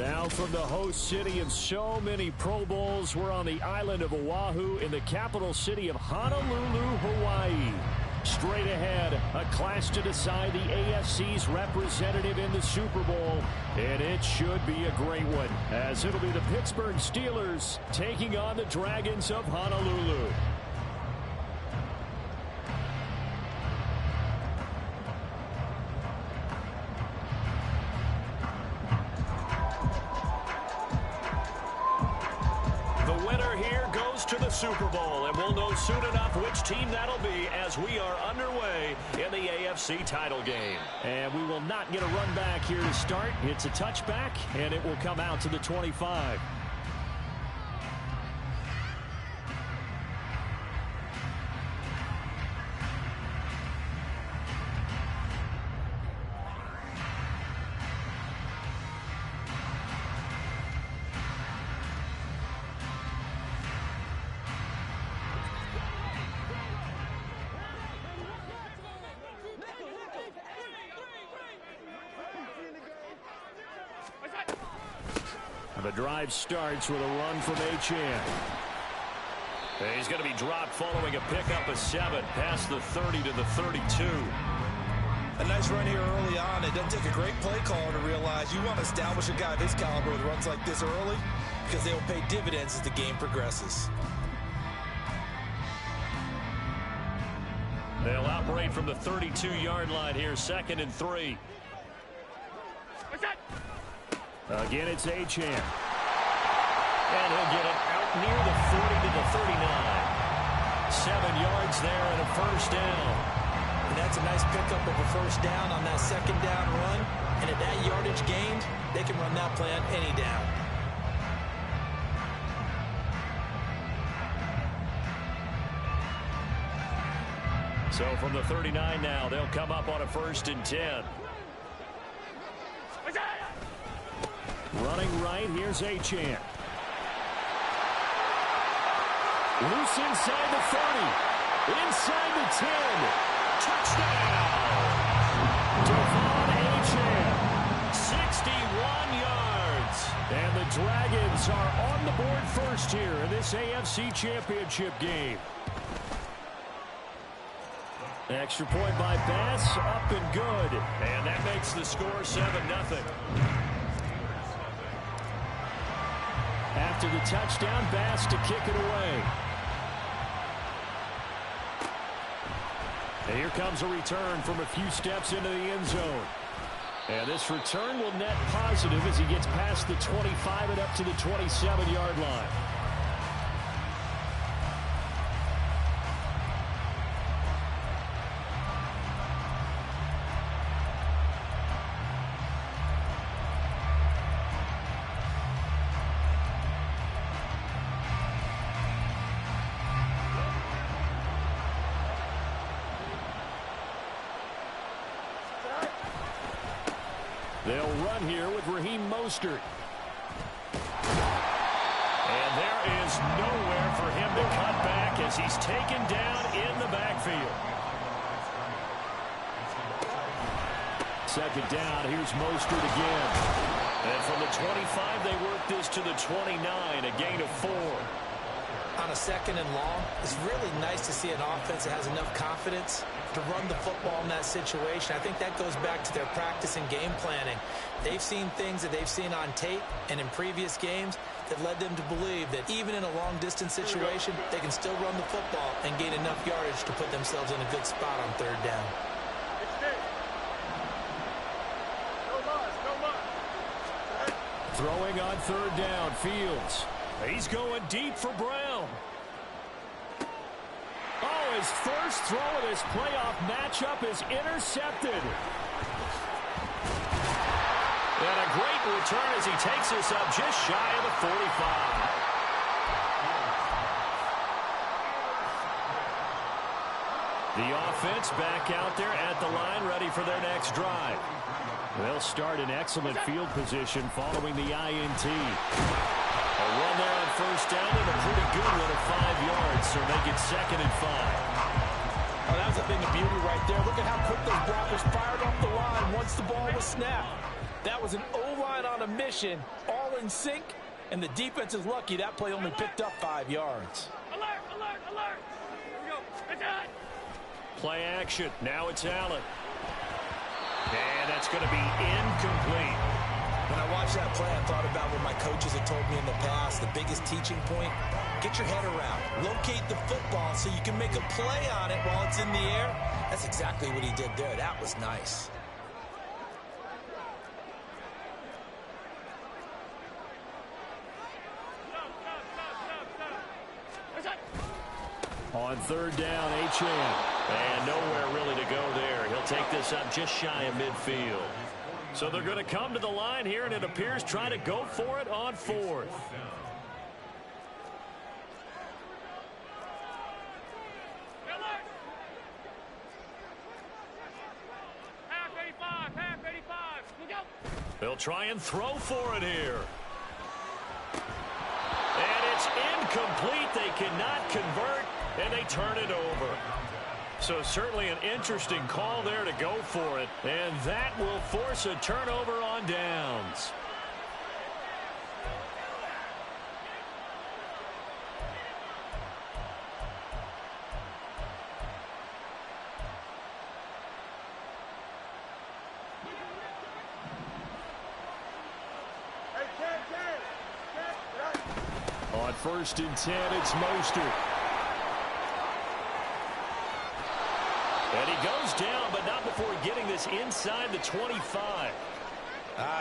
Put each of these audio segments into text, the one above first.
Now from the host city of so many Pro Bowls, we're on the island of Oahu in the capital city of Honolulu, Hawaii. Straight ahead, a clash to decide the AFC's representative in the Super Bowl. And it should be a great one, as it'll be the Pittsburgh Steelers taking on the Dragons of Honolulu. To the Super Bowl, and we'll know soon enough which team that'll be as we are underway in the AFC title game. And we will not get a run back here to start. It's a touchback, and it will come out to the 25. The drive starts with a run from Achane. He's going to be dropped following a pickup of 7 past the 30 to the 32. A nice run here early on. It doesn't take a great play caller to realize you want to establish a guy of his caliber with runs like this early because they will pay dividends as the game progresses. They'll operate from the 32-yard line here, 2nd and 3. Again, it's Achane. And he'll get it out near the 40 to the 39. 7 yards there and a first down. And that's a nice pickup of a first down on that 2nd down run. And at that yardage gained, they can run that play on any down. So from the 39 now, they'll come up on a 1st and 10. Running right, here's Achane. Loose inside the 30. Inside the 10. Touchdown! Devon Achane. 61 yards. And the Dragons are on the board first here in this AFC Championship game. Extra point by Bass, up and good. And that makes the score 7-0. After the touchdown, Bass to kick it away. And here comes a return from a few steps into the end zone. And this return will net positive as he gets past the 25 and up to the 27-yard line. They'll run here with Raheem Mostert. And there is nowhere for him to cut back as he's taken down in the backfield. 2nd down, here's Mostert again. And from the 25, they work this to the 29, a gain of 4. On a 2nd and long, it's really nice to see an offense that has enough confidence to run the football in that situation. I think that goes back to their practice and game planning. They've seen things that they've seen on tape and in previous games that led them to believe that even in a long-distance situation, they can still run the football and gain enough yardage to put themselves in a good spot on 3rd down. Throwing on 3rd down, Fields. He's going deep for Brown. Oh, his first throw of this playoff matchup is intercepted. And a great return as he takes us up just shy of the 45. The offense back out there at the line, ready for their next drive. They'll start in excellent field position following the INT. A run there on 1st down and a pretty good one of 5 yards, so they get 2nd and 5. Oh, that was a thing of beauty right there. Look at how quick those blockers fired off the line once the ball was snapped. That was an O-line on a mission. All in sync, and the defense is lucky that play only picked up 5 yards. Alert, alert, alert. Here we go. It's on. Play action. Now it's Allen. And that's going to be incomplete. When I watched that play, I thought about what my coaches had told me in the past. The biggest teaching point, get your head around. Locate the football so you can make a play on it while it's in the air. That's exactly what he did there. That was nice. On third down, Achane. And nowhere really to go there. He'll take this up just shy of midfield. So they're going to come to the line here, and it appears trying to go for it on fourth. They'll try and throw for it here. And it's incomplete. They cannot convert, and they turn it over. So certainly an interesting call there to go for it. And that will force a turnover on downs. On 1st and 10, it's Mostert. And he goes down, but not before getting this inside the 25.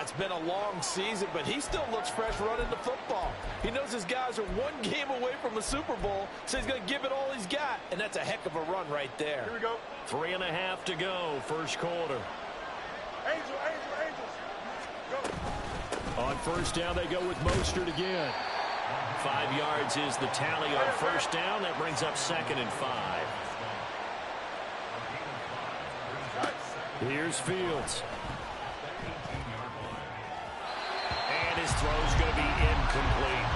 It's been a long season, but he still looks fresh running the football. He knows his guys are one game away from a Super Bowl, so he's going to give it all he's got. And that's a heck of a run right there. Here we go. 3.5 to go, first quarter. Angels. Go. On first down, they go with Mostert again. 5 yards is the tally on first down. That brings up 2nd and 5. Here's Fields. And his throw's going to be incomplete.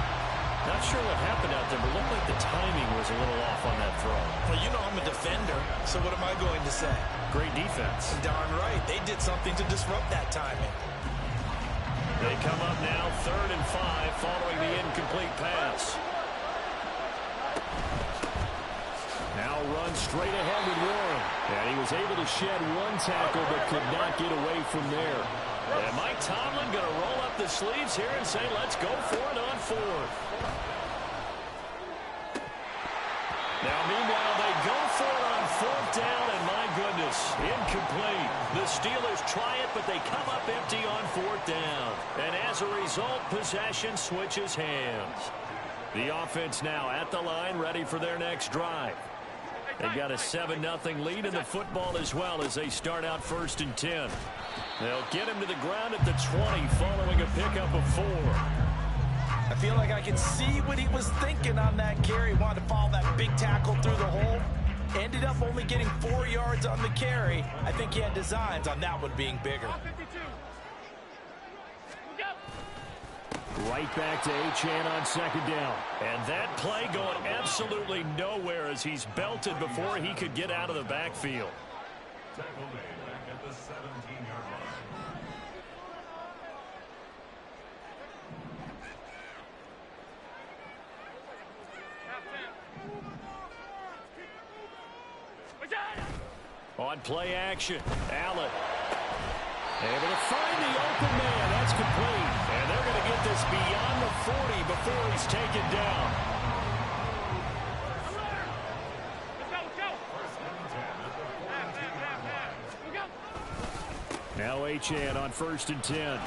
Not sure what happened out there, but looked like the timing was a little off on that throw. Well, you know I'm a defender, so what am I going to say? Great defense. Darn right. They did something to disrupt that timing. They come up now 3rd and 5 following the incomplete pass. Now runs straight ahead with Warren. And he was able to shed one tackle but could not get away from there. And Mike Tomlin going to roll up the sleeves here and say, let's go for it on 4th. Now, meanwhile, they go for it on 4th down, and my goodness, incomplete. The Steelers try it, but they come up empty on 4th down. And as a result, possession switches hands. The offense now at the line, ready for their next drive. They've got a 7-0 lead in the football as well as they start out 1st and 10. They'll get him to the ground at the 20 following a pickup of 4. I feel like I can see what he was thinking on that carry. He wanted to follow that big tackle through the hole. Ended up only getting 4 yards on the carry. I think he had designs on that one being bigger. Right back to Achane on 2nd down. And that play going absolutely nowhere as he's belted before he could get out of the backfield. On play action, Allen. Able to find the open man. That's complete. And they're going to get this beyond the 40 before he's taken down. Now Achane on 1st and 10.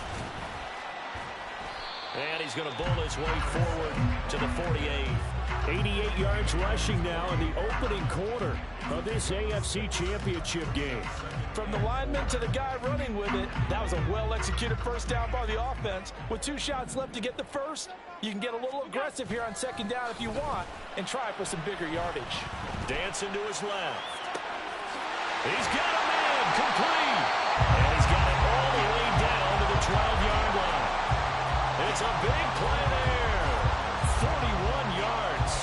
And he's going to bull his way forward to the 48. 88 yards rushing now in the opening quarter of this AFC Championship game. From the lineman to the guy running with it, that was a well-executed first down by the offense. With 2 shots left to get the first, you can get a little aggressive here on 2nd down if you want and try for some bigger yardage. Dancing to his left. He's got a man complete. And he's got it all the way down to the 12-yard line. It's a big play there. 41 yards.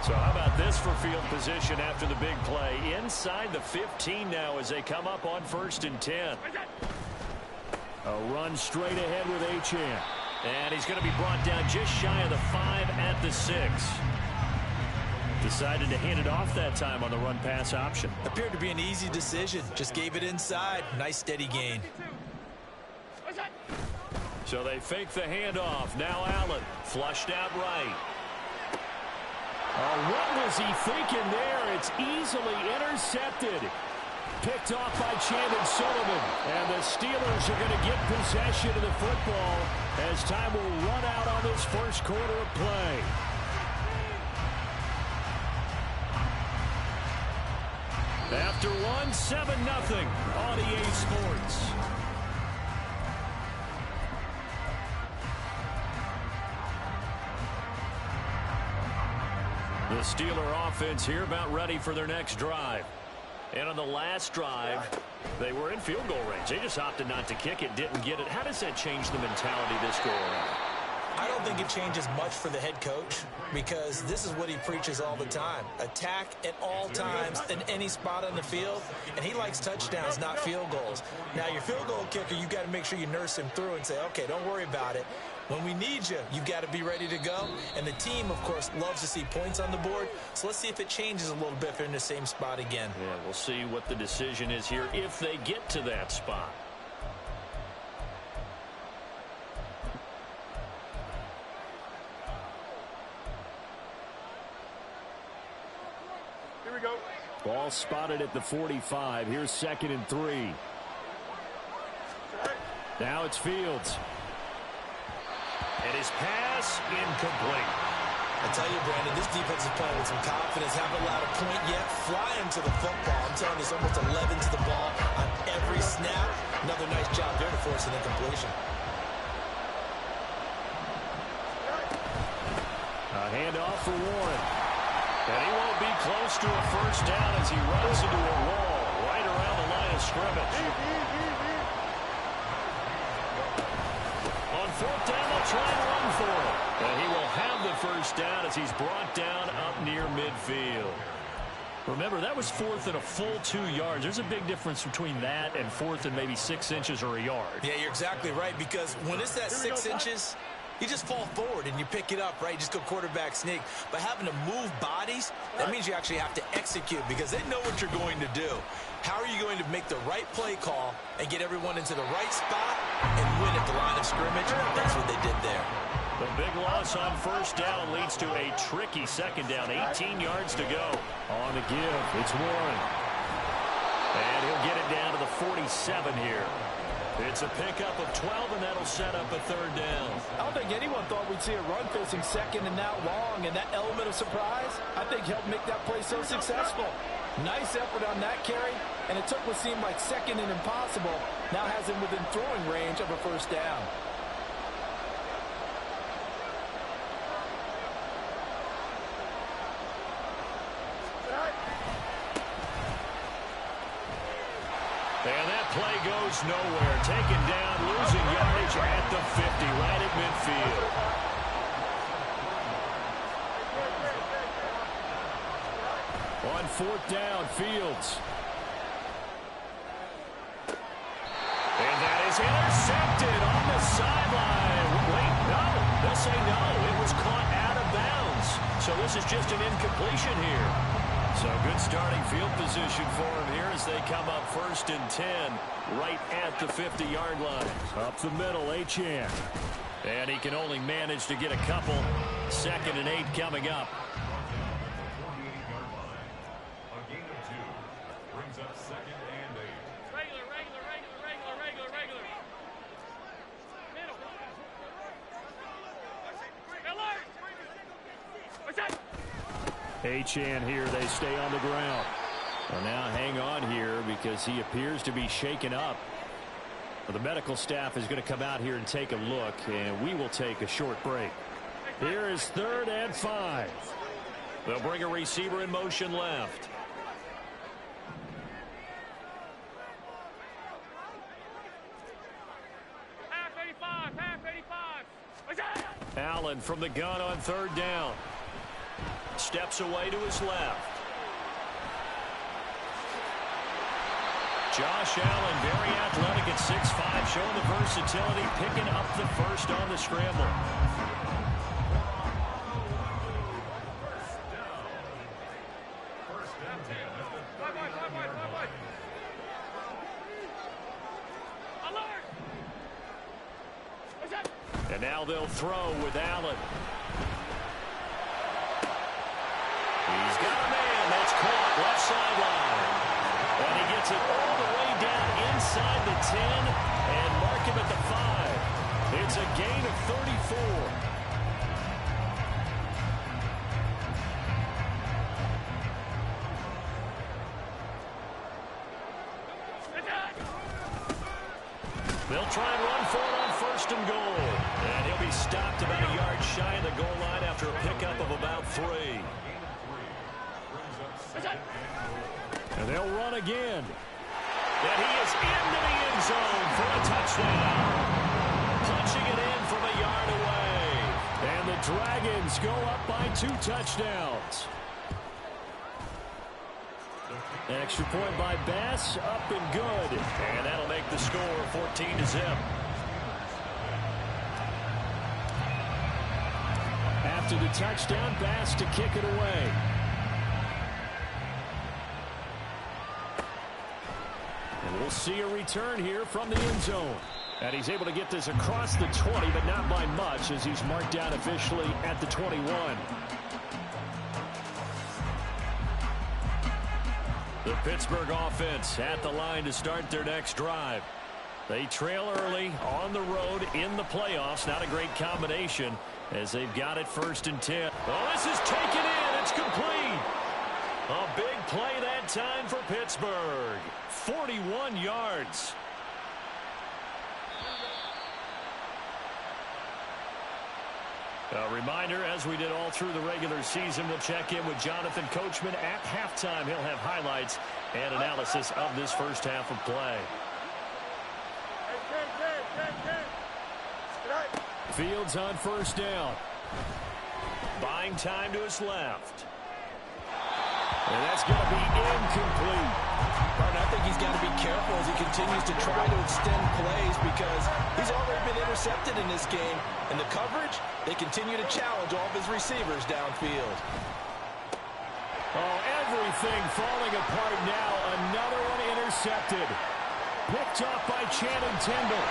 So how about this for field position after the big play? Inside the 15 now as they come up on 1st and 10. A run straight ahead with Achane. And he's going to be brought down just shy of the 5 at the 6. Decided to hand it off that time on the run-pass option. Appeared to be an easy decision. Just gave it inside. Nice steady gain. So they fake the handoff. Now Allen flushed out right. Oh, what was he thinking there? It's easily intercepted. Picked off by Chandon Sullivan. And the Steelers are going to get possession of the football as time will run out on this first quarter of play. After one, 7-0 on EA Sports. The Steeler offense here about ready for their next drive. And on the last drive, they were in field goal range. They just opted not to kick it, didn't get it. How does that change the mentality this go around? I don't think it changes much for the head coach because this is what he preaches all the time. Attack at all times in any spot on the field, and he likes touchdowns, not field goals. Now, your field goal kicker, you've got to make sure you nurse him through and say, okay, don't worry about it. When we need you, you've got to be ready to go. And the team, of course, loves to see points on the board. So let's see if it changes a little bit if they're in the same spot again. Yeah, we'll see what the decision is here if they get to that spot. Here we go. Ball spotted at the 45. Here's 2nd and 3. Now it's Fields. And his pass incomplete. I tell you, Brandon, this defense is playing with some confidence. Haven't allowed a point yet. Flying to the football. I'm telling you, it's almost 11 to the ball on every snap. Another nice job there to force an incompletion. A handoff for Warren. And he won't be close to a first down as he runs into a wall right around the line of scrimmage. On 4th down, they'll try and run for it. And he will have the first down as he's brought down up near midfield. Remember, that was 4th and a full 2 yards. There's a big difference between that and 4th and maybe 6 inches or a yard. Yeah, you're exactly right, because when it's that 6 inches, you just fall forward and you pick it up, right? You just go quarterback sneak. But having to move bodies, that means you actually have to execute because they know what you're going to do. How are you going to make the right play call and get everyone into the right spot and win at the line of scrimmage? That's what they did there. The big loss on first down leads to a tricky second down. 18 yards to go. On the give, it's Warren. And he'll get it down to the 47 here. It's a pickup of 12, and that'll set up a 3rd down. I don't think anyone thought we'd see a run facing 2nd and out long, and that element of surprise, I think, helped make that play so successful. Nice effort on that carry, and it took what seemed like 2nd and impossible, now has him within throwing range of a first down. And that play goes nowhere. Taken down, losing yardage at the 50, right at midfield. On 4th down, Fields. And that is intercepted on the sideline. Wait, no. They'll say no. It was caught out of bounds. So this is just an incompletion here. So good starting field position for him here as they come up 1st and 10 right at the 50-yard line. Up the middle, Achane. And he can only manage to get a couple. 2nd and 8 coming up. Achane here, they stay on the ground. Well, now hang on here because he appears to be shaken up. Well, the medical staff is going to come out here and take a look, and we will take a short break. Here is 3rd and 5. They'll bring a receiver in motion left. Allen from the gun on 3rd down. Steps away to his left. Josh Allen, very athletic at 6'5", showing the versatility, picking up the first on the scramble. And now they'll throw with Allen. He's got a man. That's caught left sideline. And he gets it all the way down inside the 10 and mark him at the 5. It's a gain of 34. They'll try and run for it on first and goal. And he'll be stopped about a yard shy of the goal line after a pickup of about 3. And they'll run again. And he is into the end zone for a touchdown. Punching it in from a yard away. And the Dragons go up by 2 touchdowns. Extra point by Bass, up and good. And that'll make the score 14-0. After the touchdown, Bass to kick it away. And we'll see a return here from the end zone. And he's able to get this across the 20, but not by much, as he's marked down officially at the 21. The Pittsburgh offense at the line to start their next drive. They trail early on the road in the playoffs. Not a great combination as they've got it 1st and 10. Oh, this is taken in. It's complete. A big play that time for Pittsburgh. 41 yards. A reminder, as we did all through the regular season, we'll check in with Jonathan Coachman at halftime. He'll have highlights and analysis of this first half of play. Fields on first down. Buying time to his left. And that's going to be incomplete. Martin, I think he's got to be careful as he continues to try to extend plays because he's already been intercepted in this game. And the coverage, they continue to challenge all of his receivers downfield. Oh, everything falling apart now. Another one intercepted. Picked off by Channing Tindall.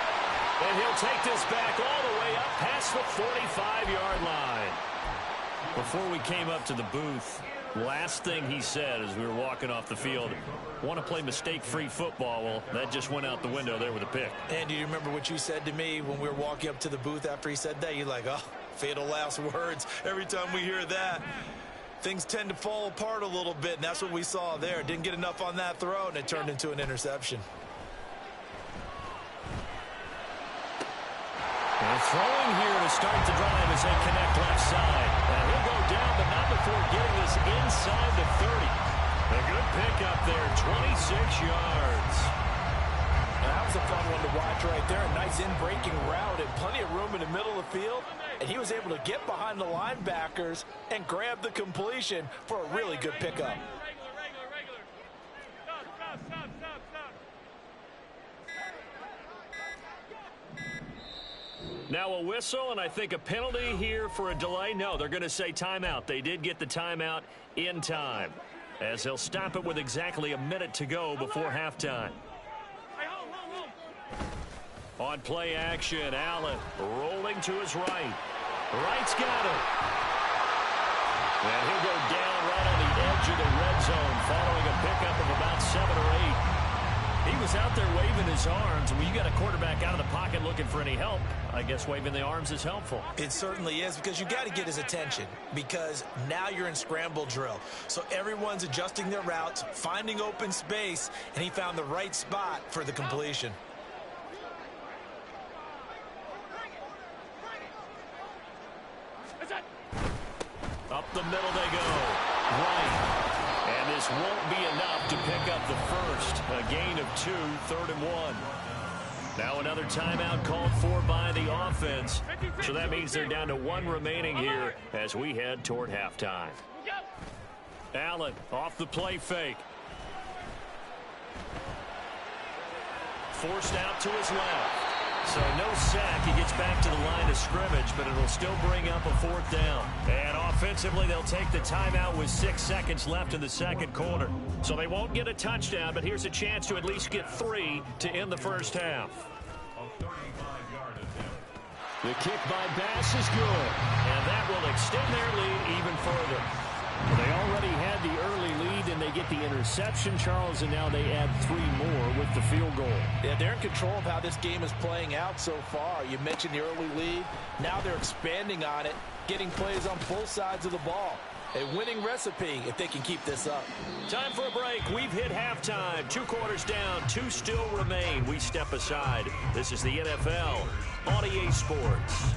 And he'll take this back all the way up past the 45-yard line. Before we came up to the booth, last thing he said as we were walking off the field, want to play mistake-free football. Well, that just went out the window there with a pick. And do you remember what you said to me when we were walking up to the booth after he said that? You're like, oh, fatal last words. Every time we hear that, things tend to fall apart a little bit, and that's what we saw there. Didn't get enough on that throw, and it turned into an interception. And throwing here to start the drive as they connect left side. And he'll go down, but not before getting this inside the 30. A good pickup there, 26 yards. That was a fun one to watch right there. A nice in-breaking route and plenty of room in the middle of the field. And he was able to get behind the linebackers and grab the completion for a really good pickup. Now a whistle, and I think a penalty here for a delay. No, they're going to say timeout. They did get the timeout in time, as they'll stop it with exactly a minute to go before halftime. On play action, Allen rolling to his right. Right's got it. And he'll go down right on the edge of the red zone following a pickup of about 7 or 8. He was out there waving his arms. When you got a quarterback out of the pocket looking for any help, I guess waving the arms is helpful. It certainly is, because you got to get his attention, because now you're in scramble drill. So everyone's adjusting their routes, finding open space, and he found the right spot for the completion. Up the middle they go. Right. And this won't be enough to pick up the first. A gain of 2, 3rd and 1. Now another timeout called for by the offense. So that means they're down to 1 remaining here as we head toward halftime. Allen off the play fake. Forced out to his left. So no sack. He gets back to the line of scrimmage, but it'll still bring up a 4th down. And offensively, they'll take the timeout with 6 seconds left in the second quarter. So they won't get a touchdown, but here's a chance to at least get 3 to end the first half. The kick by Bass is good, and that will extend their lead even further. They already had the early lead, and they get the interception, Charles, and now they add 3 more with the field goal. Yeah, they're in control of how this game is playing out so far. You mentioned the early lead. Now they're expanding on it, getting plays on both sides of the ball. A winning recipe if they can keep this up. Time for a break. We've hit halftime. 2 quarters down. 2 still remain. We step aside. This is the NFL on EA Sports.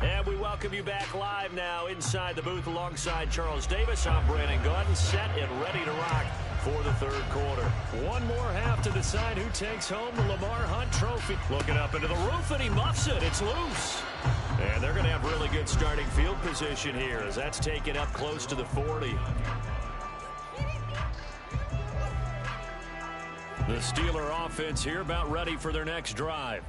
And we welcome you back live now inside the booth alongside Charles Davis. I'm Brandon Gaudin, set and ready to rock for the third quarter. One more half to decide who takes home the Lamar Hunt Trophy. Looking up into the roof, and he muffs it. It's loose. And they're going to have really good starting field position here as that's taken up close to the 40. The Steeler offense here about ready for their next drive.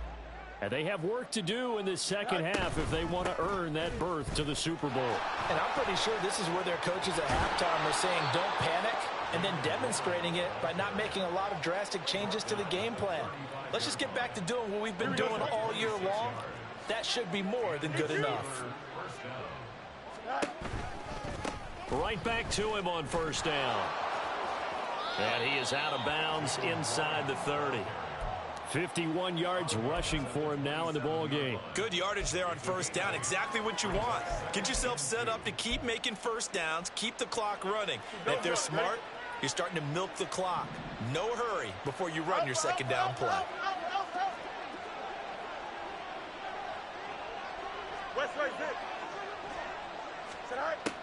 And they have work to do in this second half if they want to earn that berth to the Super Bowl. And I'm pretty sure this is where their coaches at halftime were saying don't panic, and then demonstrating it by not making a lot of drastic changes to the game plan. Let's just get back to doing what we've been doing all year long. That should be more than good enough. Right back to him on 1st down. And he is out of bounds inside the 30. 51 yards rushing for him now in the ball game. Good yardage there on 1st down. Exactly what you want. Get yourself set up to keep making 1st downs, keep the clock running. And if they're smart, you're starting to milk the clock. No hurry before you run your 2nd down play.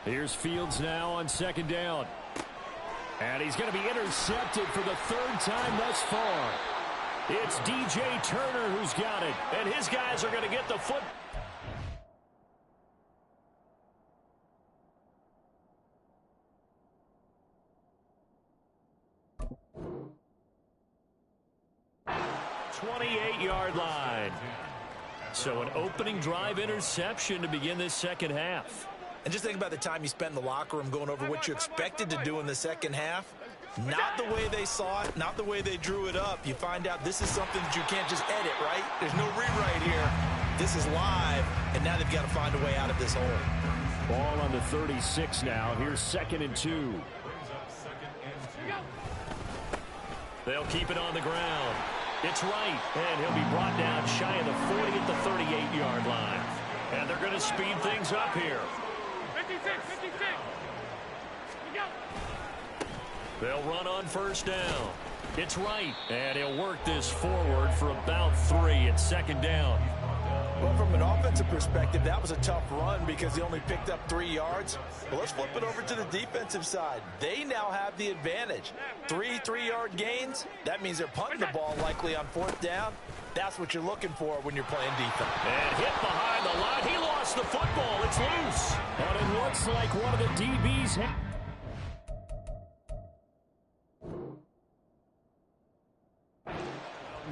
Here's Fields now on 2nd down. And he's going to be intercepted for the 3rd time thus far. It's DJ Turner who's got it, and his guys are going to get the foot. .28-yard line. So an opening drive interception to begin this second half. And just think about the time you spent in the locker room going over what you expected to do in the second half. Not the way they saw it, not the way they drew it up. You find out this is something that you can't just edit, right? There's no rewrite here. This is live, and now they've got to find a way out of this hole. Ball on the 36 now. Here's 2nd and 2. They'll keep it on the ground. It's right, and he'll be brought down shy of the 40 at the 38-yard line. And they're going to speed things up here. 56. They'll run on 1st down. It's right, and he'll work this forward for about 3 at 2nd down. Well, from an offensive perspective, that was a tough run because he only picked up 3 yards. But let's flip it over to the defensive side. They now have the advantage. 3 3-yard gains. That means they're punting the ball likely on 4th down. That's what you're looking for when you're playing defense. And hit behind the line. He lost the football. It's loose. And it looks like one of the DBs.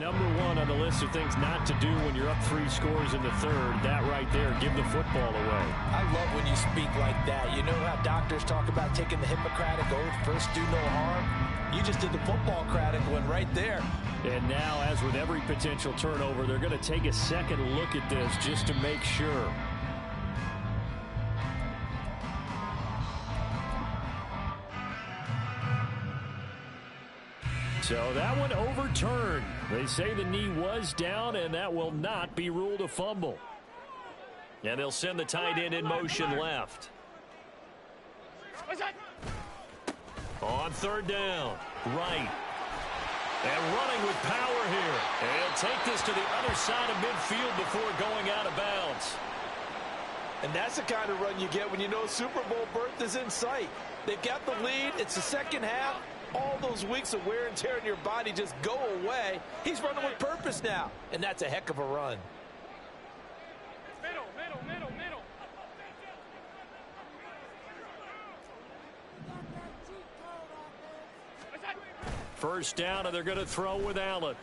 Number 1 on the list of things not to do when you're up 3 scores in the 3rd. That right there, give the football away. I love when you speak like that. You know how doctors talk about taking the Hippocratic oath, first do no harm? You just did the football-cratic one right there. And now, as with every potential turnover, they're going to take a second look at this just to make sure. So that one overturned. They say the knee was down, and that will not be ruled a fumble. And they'll send the tight end in motion left. On 3rd down, right. And running with power here. And he'll take this to the other side of midfield before going out of bounds. And that's the kind of run you get when you know Super Bowl berth is in sight. They've got the lead. It's the second half. All those weeks of wear and tear in your body just go away. He's running with purpose now, and that's a heck of a run. Middle. First down, and they're going to throw with Allen.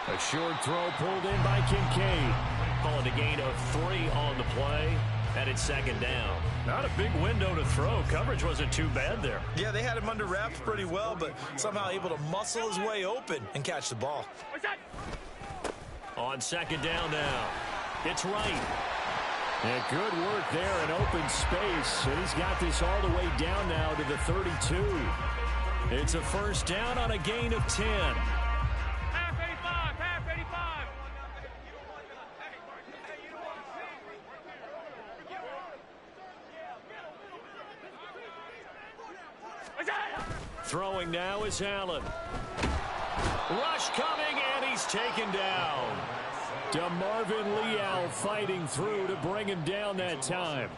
A short throw pulled in by Kincaid. Calling a gain of 3 on the play, and it's second down. Not a big window to throw. Coverage wasn't too bad there. Yeah, they had him under wraps pretty well, but somehow able to muscle his way open and catch the ball. On second down now, it's Wright. And good work there in open space. And he's got this all the way down now to the 32. It's a first down on a gain of 10. Half 85, half 85. Throwing now is Allen. Rush coming, and he's taken down. DeMarvin Leal fighting through to bring him down that time.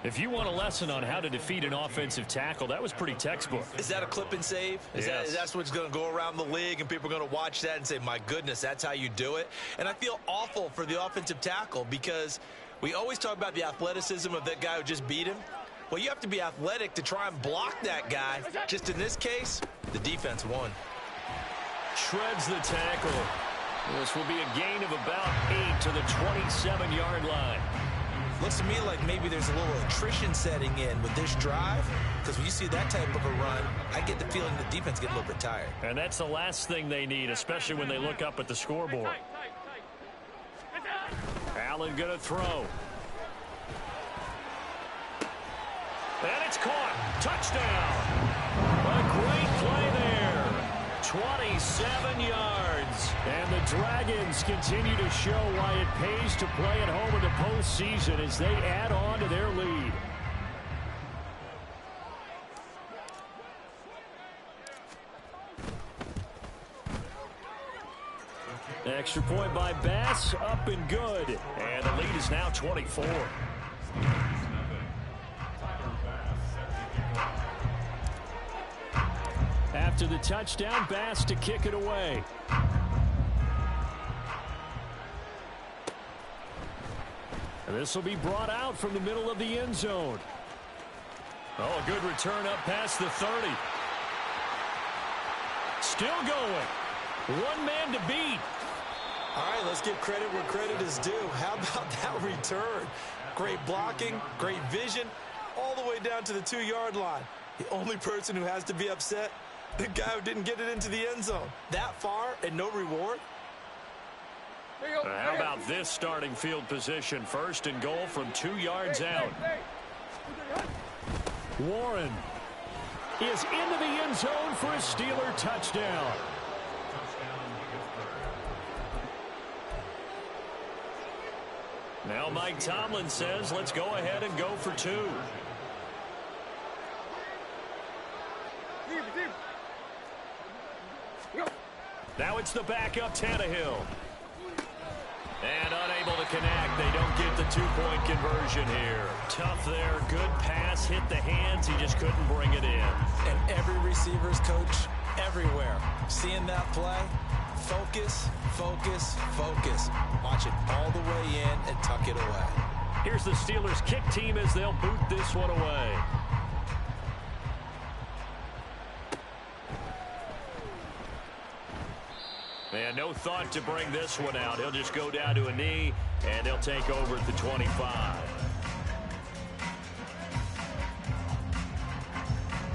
If you want a lesson on how to defeat an offensive tackle, that was pretty textbook. Is that a clip and save? Yes. That's what's going to go around the league, and people are going to watch that and say, my goodness, that's how you do it? And I feel awful for the offensive tackle because we always talk about the athleticism of that guy who just beat him. Well, you have to be athletic to try and block that guy. Just in this case, the defense won. Shreds the tackle. This will be a gain of about 8 to the 27-yard line. Looks to me like maybe there's a little attrition setting in with this drive, because when you see that type of a run, I get the feeling the defense gets a little bit tired. And that's the last thing they need, especially when they look up at the scoreboard. Allen going to throw. And it's caught. Touchdown. A great play there. 27 yards. And the Dragons continue to show why it pays to play at home in the postseason as they add on to their lead. Extra point by Bass, up and good. And the lead is now 24. After the touchdown, Bass to kick it away. And this will be brought out from the middle of the end zone. Oh, a good return up past the 30. Still going. One man to beat. All right, let's give credit where credit is due. How about that return? Great blocking, great vision, all the way down to the 2-yard line. The only person who has to be upset, the guy who didn't get it into the end zone. That far and no reward? How about this starting field position? First and goal from 2 yards out. Warren is into the end zone for a Steeler touchdown. Now Mike Tomlin says, let's go ahead and go for 2. Now it's the backup Tannehill. And unable to connect. They don't get the 2-point conversion here. Tough there. Good pass. Hit the hands. He just couldn't bring it in. And every receiver's coach everywhere. Seeing that play, focus, focus, focus. Watch it all the way in and tuck it away. Here's the Steelers kick team as they'll boot this one away. And no thought to bring this one out. He'll just go down to a knee, and they'll take over at the 25.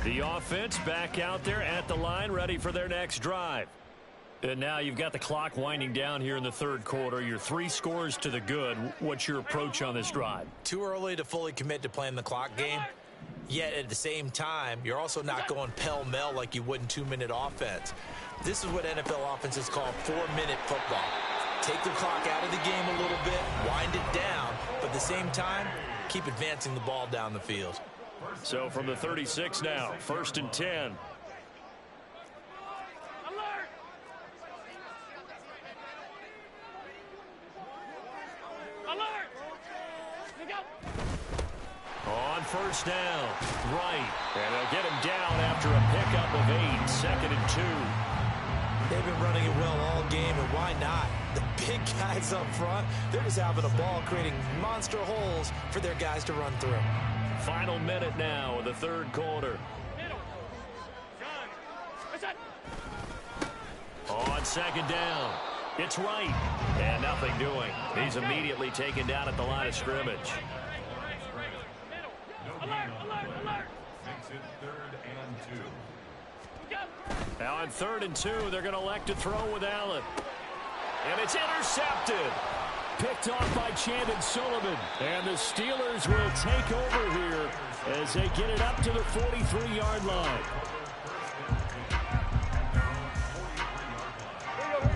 The offense back out there at the line, ready for their next drive. And now you've got the clock winding down here in the third quarter. You're 3 scores to the good. What's your approach on this drive? Too early to fully commit to playing the clock game. Yet at the same time, you're also not going pell-mell like you would in 2-minute offense. This is what NFL offenses call 4-minute football. Take the clock out of the game a little bit, wind it down, but at the same time, keep advancing the ball down the field. So from the 36 now, 1st and 10. Alert! Alert! Look out! On first down, right. And they'll get him down after a pickup of 8, 2nd and 2. They've been running it well all game, and why not? The big guys up front, they're just having a ball creating monster holes for their guys to run through. Final minute now of the third quarter. Middle. Gun. On second down, it's right. And nothing doing. He's immediately taken down at the line of scrimmage. Alert, alert, alert. Makes it 3rd and 2. Now on 3rd and 2, they're going to elect to throw with Allen. And it's intercepted. Picked off by Chandon Sullivan. And the Steelers will take over here as they get it up to the 43-yard line.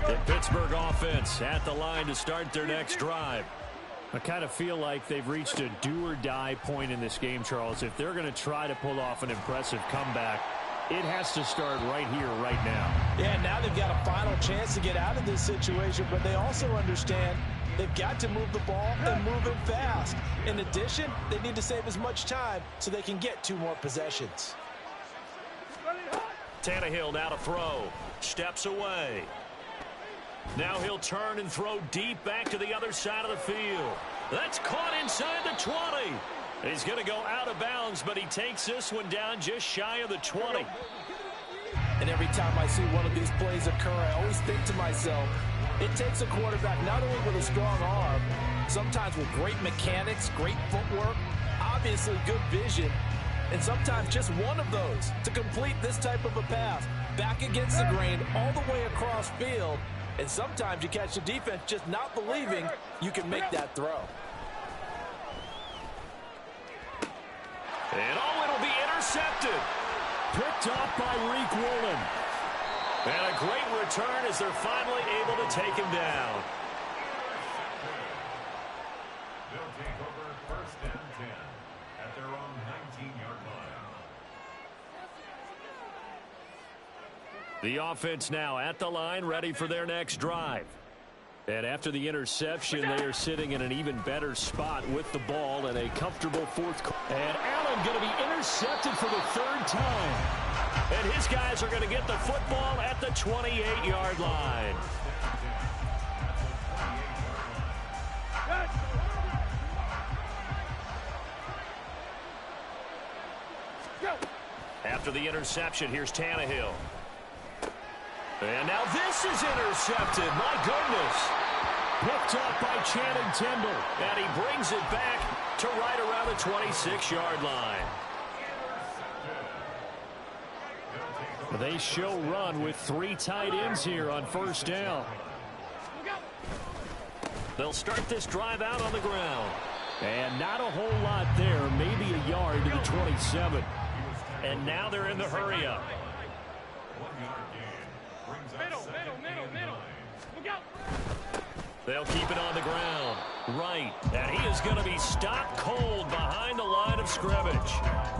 The Pittsburgh offense at the line to start their next drive. I kind of feel like they've reached a do-or-die point in this game, Charles. If they're going to try to pull off an impressive comeback, it has to start right here, right now. Yeah, now they've got a final chance to get out of this situation, but they also understand they've got to move the ball and move it fast. In addition, they need to save as much time so they can get 2 more possessions. Tannehill now to throw. Steps away. Now he'll turn and throw deep back to the other side of the field. That's caught inside the 20. He's going to go out of bounds, but he takes this one down just shy of the 20. And every time I see one of these plays occur, I always think to myself, it takes a quarterback not only with a strong arm, sometimes with great mechanics, great footwork, obviously good vision, and sometimes just one of those to complete this type of a pass. Back against the grain, all the way across field, and sometimes you catch the defense just not believing you can make that throw. And it'll be intercepted. Picked off by Reek Woolen. And a great return as they're finally able to take him down. They'll take over 1st and 10 at their own 19-yard line. The offense now at the line, ready for their next drive. And after the interception, they are sitting in an even better spot with the ball and a comfortable 4th. And Allen going to be intercepted for the 3rd time. And his guys are going to get the football at the 28-yard line. After the interception, here's Tannehill. And now this is intercepted. My goodness. Picked off by Channing Tindall. And he brings it back to right around the 26-yard line. They show run with 3 tight ends here on 1st down. They'll start this drive out on the ground. And not a whole lot there. Maybe a yard to the 27. And now they're in the hurry up. 1-yard gain brings up Middle. Look out. They'll keep it on the ground. Right. And he is going to be stopped cold behind the line of scrimmage.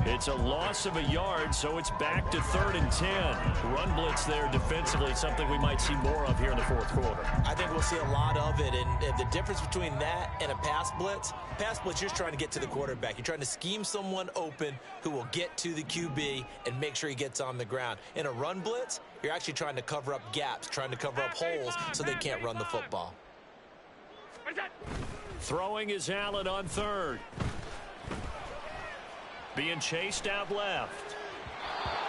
It's a loss of a yard, so it's back to 3rd and 10. Run blitz there defensively, something we might see more of here in the 4th quarter. I think we'll see a lot of it, and the difference between that and a pass blitz, you're just trying to get to the quarterback. You're trying to scheme someone open who will get to the QB and make sure he gets on the ground. In a run blitz, you're actually trying to cover up gaps, trying to cover up holes so they can't run the football. Throwing is Allen on 3rd. Being chased out left.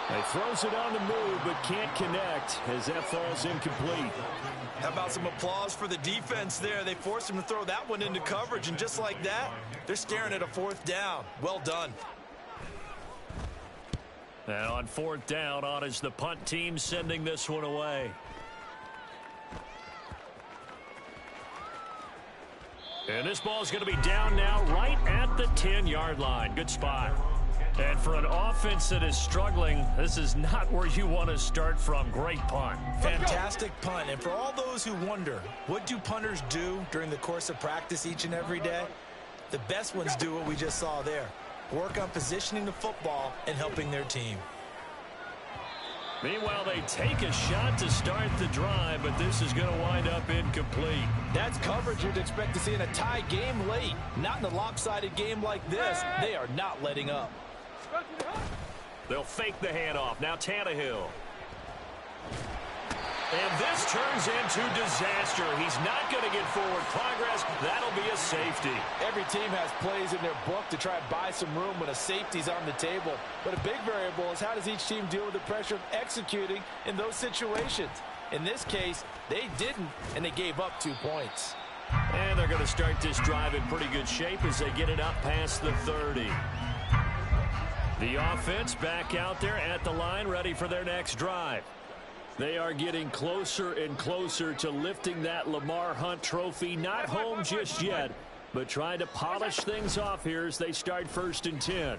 He throws it on the move, but can't connect as that falls incomplete. How about some applause for the defense there? They forced him to throw that one into coverage, and just like that, they're staring at a 4th down. Well done. And on 4th down, on is the punt team sending this one away. And this ball is going to be down now right at the 10-yard line. Good spot. And for an offense that is struggling, this is not where you want to start from. Great punt. Fantastic punt. And for all those who wonder, what do punters do during the course of practice each and every day? The best ones do what we just saw there. Work on positioning the football and helping their team. Meanwhile, they take a shot to start the drive, but this is going to wind up incomplete. That's coverage you'd expect to see in a tie game late. Not in a lopsided game like this. They are not letting up. They'll fake the handoff. Now Tannehill. And this turns into disaster. He's not going to get forward progress. That'll be a safety. Every team has plays in their book to try and buy some room when a safety's on the table. But a big variable is how does each team deal with the pressure of executing in those situations. In this case, they didn't, and they gave up 2 points. And they're going to start this drive in pretty good shape as they get it up past the 30. The offense back out there at the line, ready for their next drive. They are getting closer and closer to lifting that Lamar Hunt trophy. Not home just yet, but trying to polish things off here as they start 1st and 10.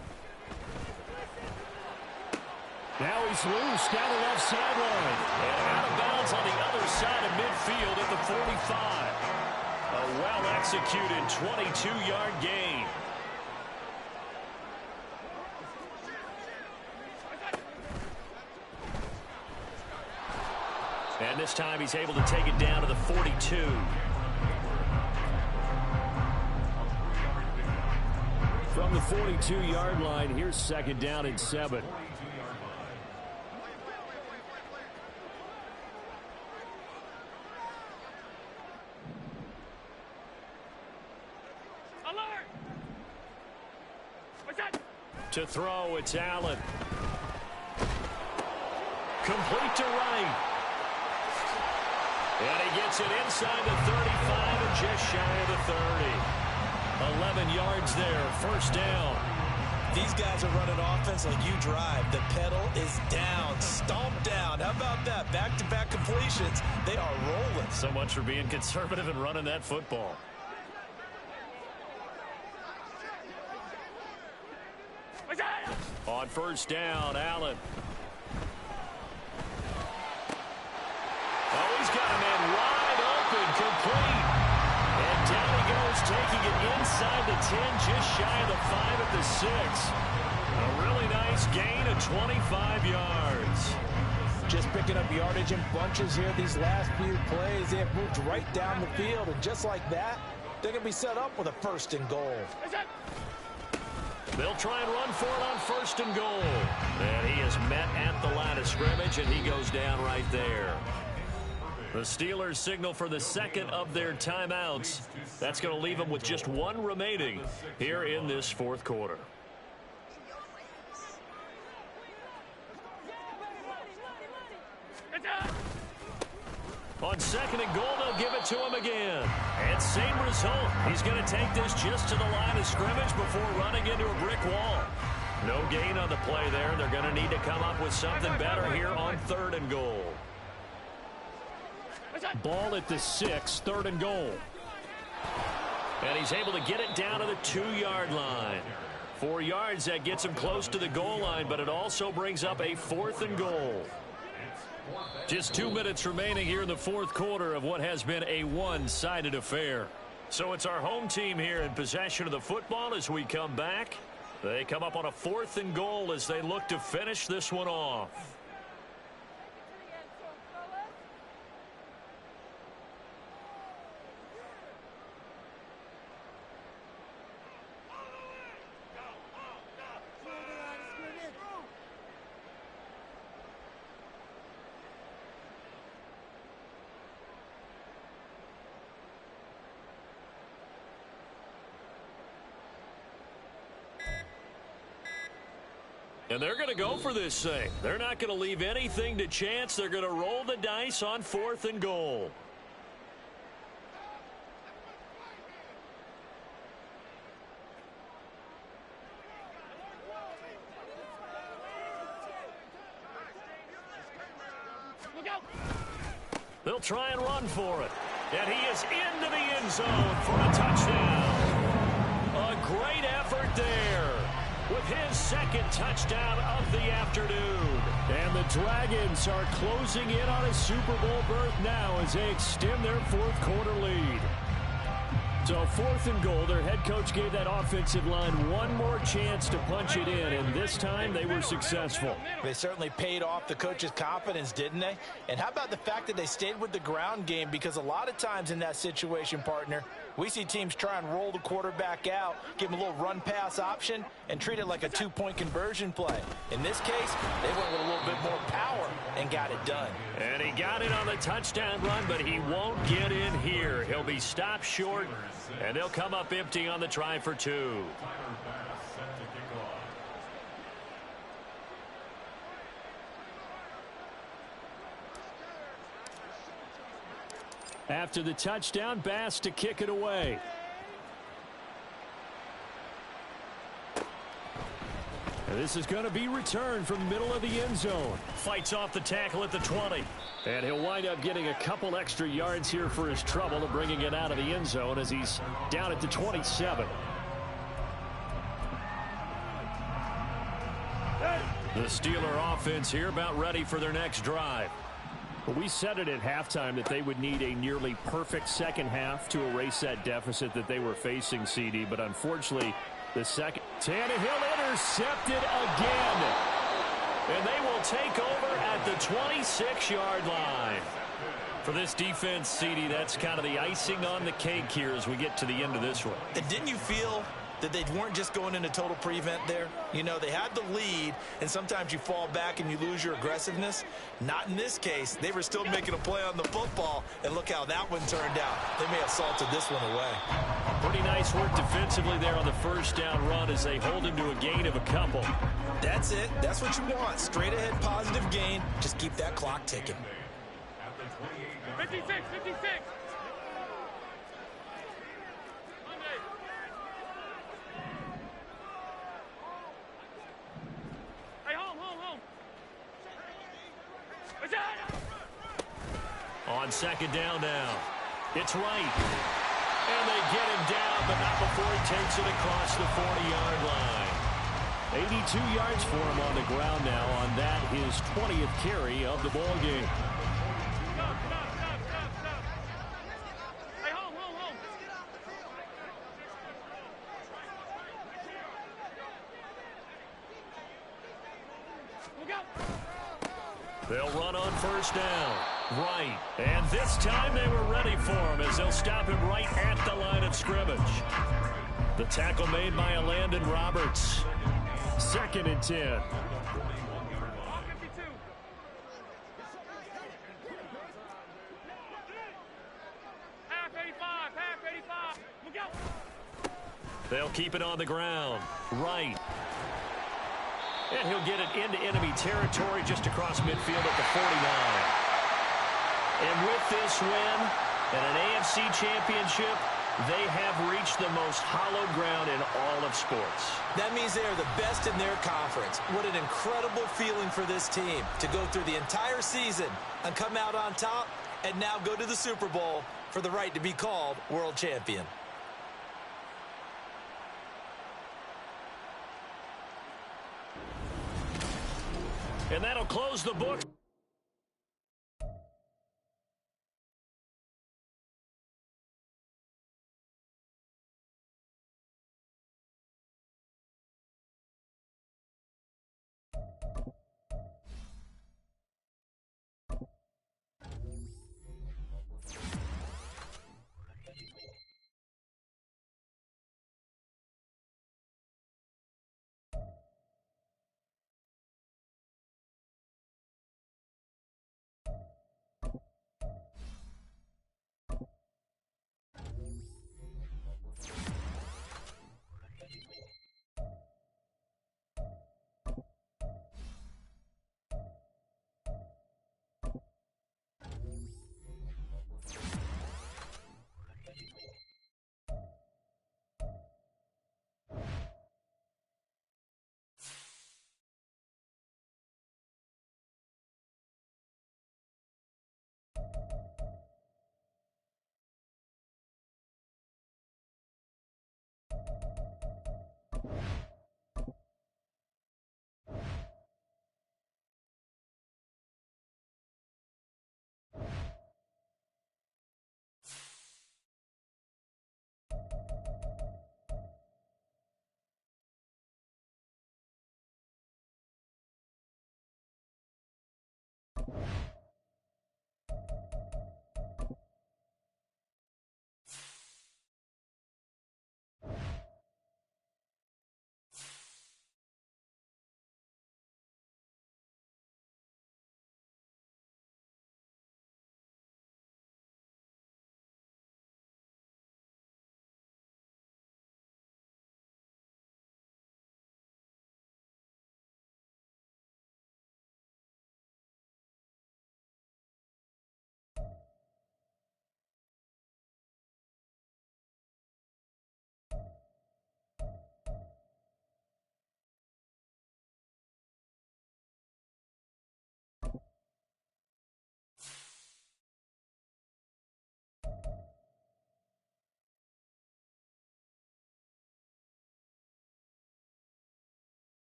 Now he's loose down the left sideline. And out of bounds on the other side of midfield at the 45. A well-executed 22-yard gain. And this time he's able to take it down to the 42. From the 42-yard line, here's 2nd down and 7. Alert! What's that? To throw, it's Allen. Complete to right. And he gets it inside the 35 and just shy of the 30. 11 yards there, 1st down. These guys are running offense like you drive. The pedal is down, stomped down. How about that? Back-to-back completions. They are rolling. So much for being conservative and running that football. What's that? On 1st down, Allen. Oh, he's got a man wide open, complete. And down he goes, taking it inside the 10, just shy of the 5 at the 6. A really nice gain of 25 yards. Just picking up yardage in bunches here these last few plays. They have moved right down the field, and just like that, they're going to be set up with a 1st and goal. What's that? They'll try and run for it on 1st and goal. And he is met at the line of scrimmage, and he goes down right there. The Steelers signal for the 2nd of their timeouts. That's going to leave them with just 1 remaining here in this 4th quarter. On 2nd and goal, they'll give it to him again. And same result. He's going to take this just to the line of scrimmage before running into a brick wall. No gain on the play there. They're going to need to come up with something better here on 3rd and goal. Ball at the 6, 3rd and goal. And he's able to get it down to the 2-yard line. 4 yards, that gets him close to the goal line, but it also brings up a 4th and goal. Just 2 minutes remaining here in the 4th quarter of what has been a one-sided affair. So it's our home team here in possession of the football as we come back. They come up on a 4th and goal as they look to finish this one off. And they're going to go for this thing. They're not going to leave anything to chance. They're going to roll the dice on 4th and goal. They'll try and run for it. And he is into the end zone for a touchdown. A great effort there with his 2nd touchdown of the afternoon. And the Dragons are closing in on a Super Bowl berth now as they extend their 4th quarter lead. So 4th and goal, their head coach gave that offensive line one more chance to punch it in, and this time they were successful. They certainly paid off the coach's confidence, didn't they? And how about the fact that they stayed with the ground game? Because a lot of times in that situation, partner, We see teams try and roll the quarterback out, give him a little run-pass option, and treat it like a two-point conversion play. In this case, they went with a little bit more power and got it done. And he got it on the touchdown run, but he won't get in here. He'll be stopped short, and they'll come up empty on the try for 2. After the touchdown, Bass to kick it away. And this is going to be returned from the middle of the end zone. Fights off the tackle at the 20. And he'll wind up getting a couple extra yards here for his trouble and bringing it out of the end zone as he's down at the 27. The Steeler offense here about ready for their next drive. We said it at halftime that they would need a nearly perfect second half to erase that deficit that they were facing, CD. But unfortunately, the second. Tannehill intercepted again. And they will take over at the 26-yard line. For this defense, CD, that's kind of the icing on the cake here as we get to the end of this one. And didn't you feel that they weren't just going into total prevent there? You know, they had the lead, and sometimes you fall back and you lose your aggressiveness. Not in this case. They were still making a play on the football, and look how that one turned out. They may have salted this one away. Pretty nice work defensively there on the first down run as they hold him to a gain of a couple. That's it. That's what you want. Straight ahead positive gain. Just keep that clock ticking. 56, 56. On second down now. It's right. And they get him down, but not before he takes it across the 40-yard line. 82 yards for him on the ground now on that, his 20th carry of the ball game. Hey, home. Look out. They'll run on first down. Right. And this time they were ready for him as they'll stop him right at the line of scrimmage. The tackle made by Landon Roberts. 2nd and 10. Half 85. Look out. They'll keep it on the ground. Right. And he'll get it into enemy territory just across midfield at the 49. And with this win and an AFC championship, they have reached the most hallowed ground in all of sports. That means they are the best in their conference. What an incredible feeling for this team to go through the entire season and come out on top and now go to the Super Bowl for the right to be called world champion. And that'll close the book.